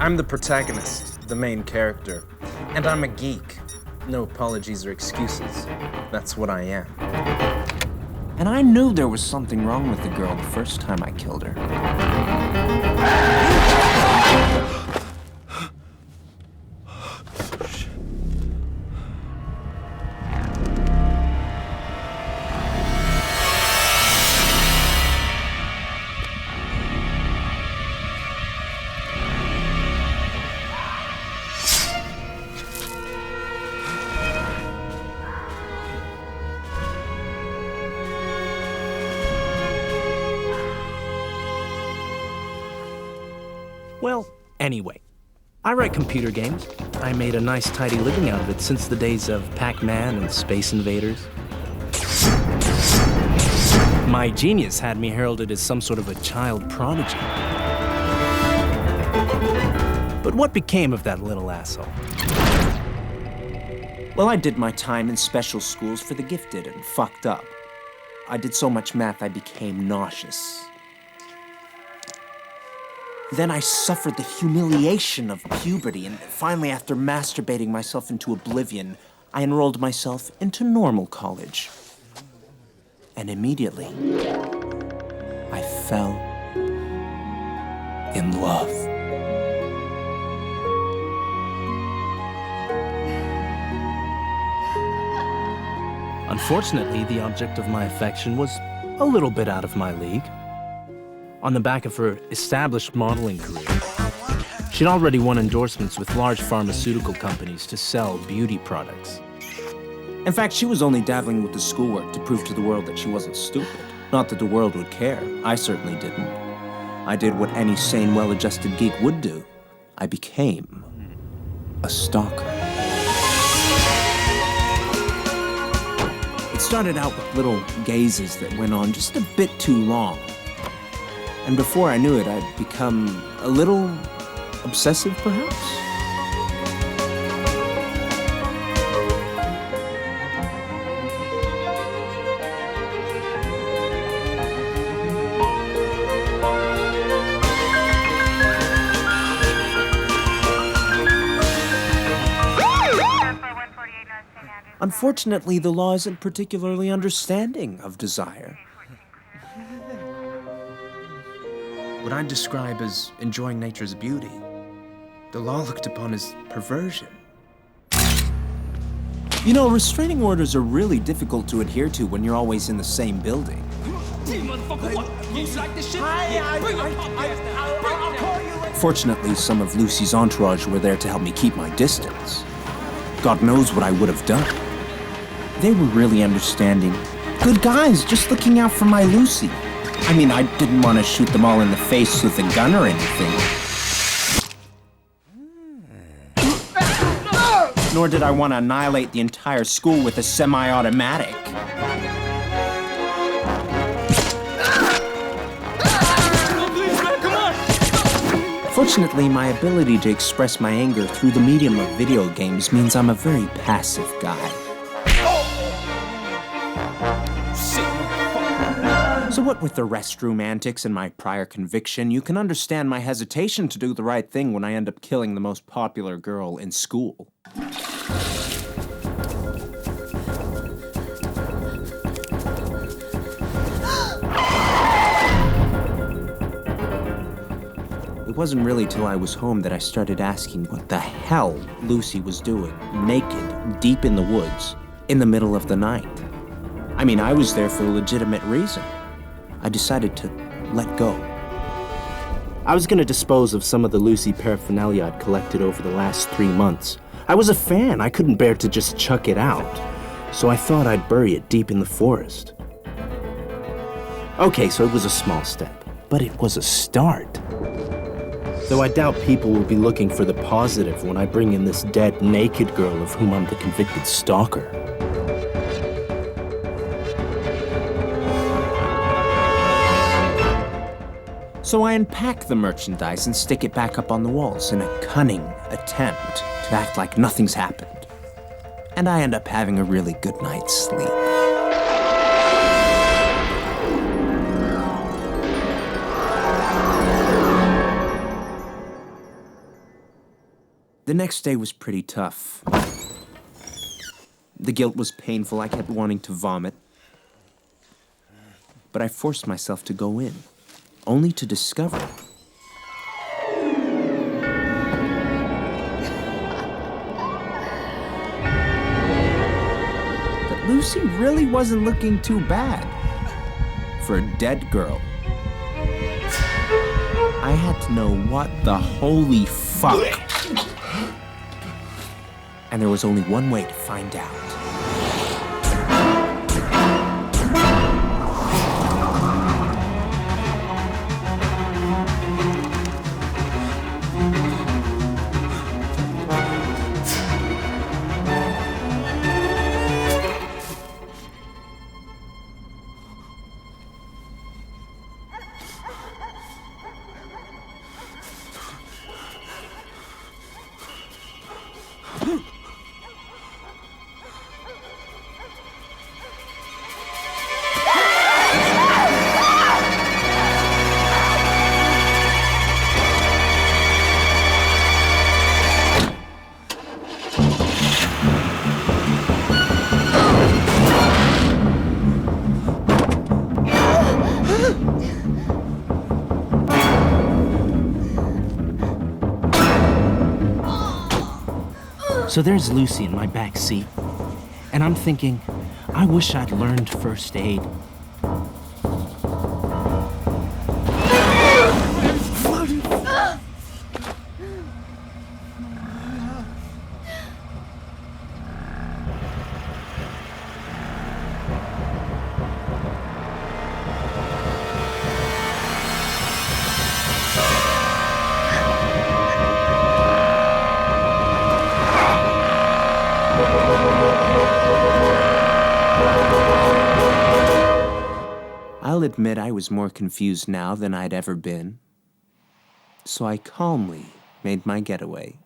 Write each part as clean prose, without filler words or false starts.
I'm the protagonist, the main character, and I'm a geek. No apologies or excuses. That's what I am. And I knew there was something wrong with the girl the first time I killed her. Well, anyway, I write computer games. I made a nice tidy living out of it since the days of Pac-Man and Space Invaders. My genius had me heralded as some sort of a child prodigy. But what became of that little asshole? Well, I did my time in special schools for the gifted and fucked up. I did so much math I became nauseous. Then I suffered the humiliation of puberty, and finally, after masturbating myself into oblivion, I enrolled myself into normal college. And immediately, I fell in love. Unfortunately, the object of my affection was a little bit out of my league. On the back of her established modeling career, she'd already won endorsements with large pharmaceutical companies to sell beauty products. In fact, she was only dabbling with the schoolwork to prove to the world that she wasn't stupid. Not that the world would care. I certainly didn't. I did what any sane, well-adjusted geek would do. I became a stalker. It started out with little gazes that went on just a bit too long. And before I knew it, I'd become a little obsessive, perhaps? Unfortunately, the law isn't particularly understanding of desire. What I describe as enjoying nature's beauty, the law looked upon as perversion. You know, restraining orders are really difficult to adhere to when you're always in the same building. Fortunately, some of Lucy's entourage were there to help me keep my distance. God knows what I would have done. They were really understanding. Good guys, just looking out for my Lucy. I mean, I didn't want to shoot them all in the face with a gun or anything. Nor did I want to annihilate the entire school with a semi-automatic. Fortunately, my ability to express my anger through the medium of video games means I'm a very passive guy. So what with the restroom antics and my prior conviction, you can understand my hesitation to do the right thing when I end up killing the most popular girl in school. It wasn't really till I was home that I started asking what the hell Lucy was doing, naked, deep in the woods, in the middle of the night. I mean, I was there for a legitimate reason. I decided to let go. I was gonna dispose of some of the Lucy paraphernalia I'd collected over the last 3 months. I was a fan. I couldn't bear to just chuck it out. So I thought I'd bury it deep in the forest. Okay, so it was a small step, but it was a start. Though I doubt people will be looking for the positive when I bring in this dead, naked girl of whom I'm the convicted stalker. So I unpack the merchandise and stick it back up on the walls in a cunning attempt to act like nothing's happened. And I end up having a really good night's sleep. The next day was pretty tough. The guilt was painful. I kept wanting to vomit. But I forced myself to go in, only to discover that Lucy really wasn't looking too bad for a dead girl. I had to know what the holy fuck. And there was only one way to find out. So there's Lucy in my back seat, and I'm thinking, I wish I'd learned first aid. I'll admit I was more confused now than I'd ever been. So I calmly made my getaway.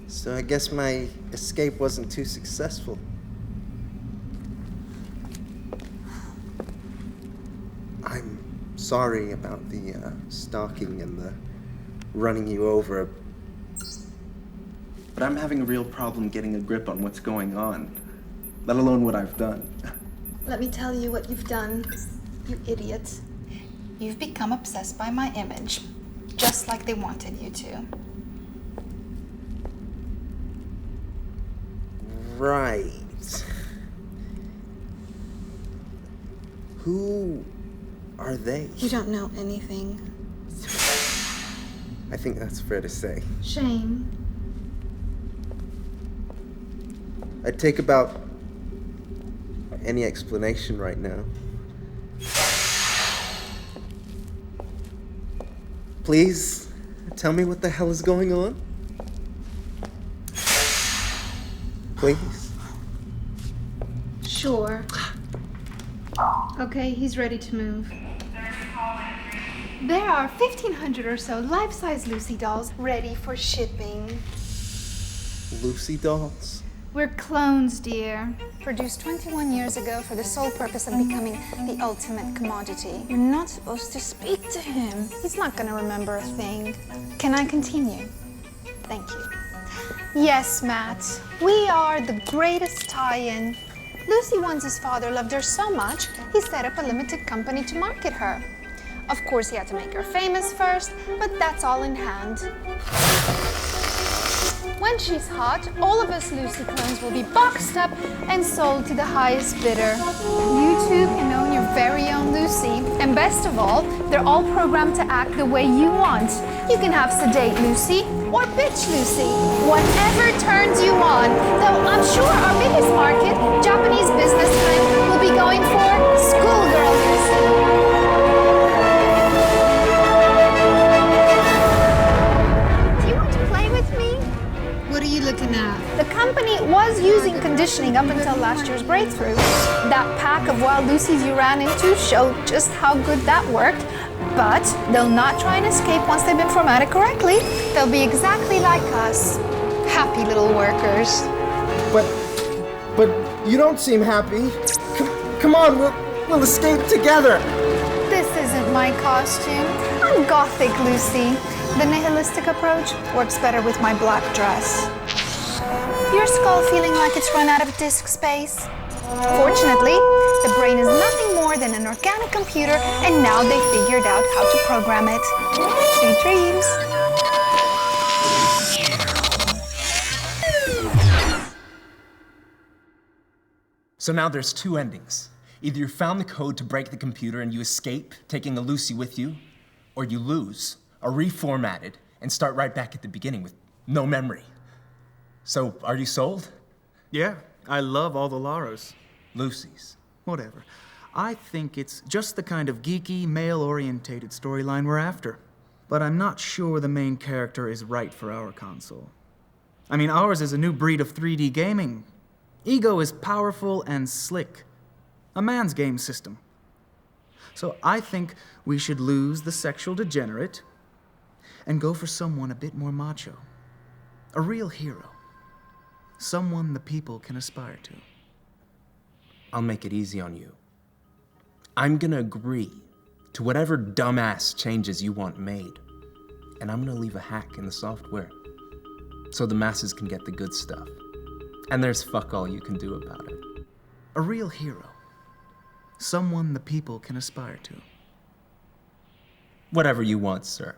So I guess my escape wasn't too successful. I'm sorry about the stalking and the running you over. But I'm having a real problem getting a grip on what's going on, let alone what I've done. Let me tell you what you've done, you idiot. You've become obsessed by my image, just like they wanted you to. Right. Who are they? You don't know anything. I think that's fair to say. Shane. I'd take about any explanation right now. Please, tell me what the hell is going on. Please. Sure. Okay, he's ready to move. There are 1,500 or so life-size Lucy dolls ready for shipping. Lucy dolls? We're clones, dear. Produced 21 years ago for the sole purpose of becoming the ultimate commodity. You're not supposed to speak to him. He's not gonna remember a thing. Can I continue? Thank you. Yes, Matt. We are the greatest tie-in. Lucy One's father loved her so much, he set up a limited company to market her. Of course, he had to make her famous first, but that's all in hand. When she's hot, all of us Lucy clones will be boxed up and sold to the highest bidder. You two can own your very own Lucy. And best of all, they're all programmed to act the way you want. You can have sedate Lucy or bitch Lucy, whatever turns you on. Though I'm sure our biggest market, Japanese businessmen, will be going for schoolgirl Lucy. What are you looking at? The company was using conditioning up until last year's breakthrough. That pack of wild Lucies you ran into showed just how good that worked. But they'll not try and escape once they've been formatted correctly. They'll be exactly like us. Happy little workers. But you don't seem happy. Come on, we'll escape together. This isn't my costume. I'm Gothic Lucy. The nihilistic approach works better with my black dress. Your skull feeling like it's run out of disk space? Fortunately, the brain is nothing more than an organic computer, and now they figured out how to program it. Sweet dreams. So now there's two endings. Either you found the code to break the computer and you escape, taking a Lucy with you, or you lose, are reformatted, and start right back at the beginning with no memory. So, are you sold? Yeah, I love all the Laras. Lucy's. Whatever. I think it's just the kind of geeky, male-orientated storyline we're after. But I'm not sure the main character is right for our console. I mean, ours is a new breed of 3D gaming. Ego is powerful and slick. A man's game system. So I think we should lose the sexual degenerate and go for someone a bit more macho. A real hero. Someone the people can aspire to. I'll make it easy on you. I'm gonna agree to whatever dumbass changes you want made, and I'm gonna leave a hack in the software so the masses can get the good stuff. And there's fuck all you can do about it. A real hero. Someone the people can aspire to. Whatever you want, sir.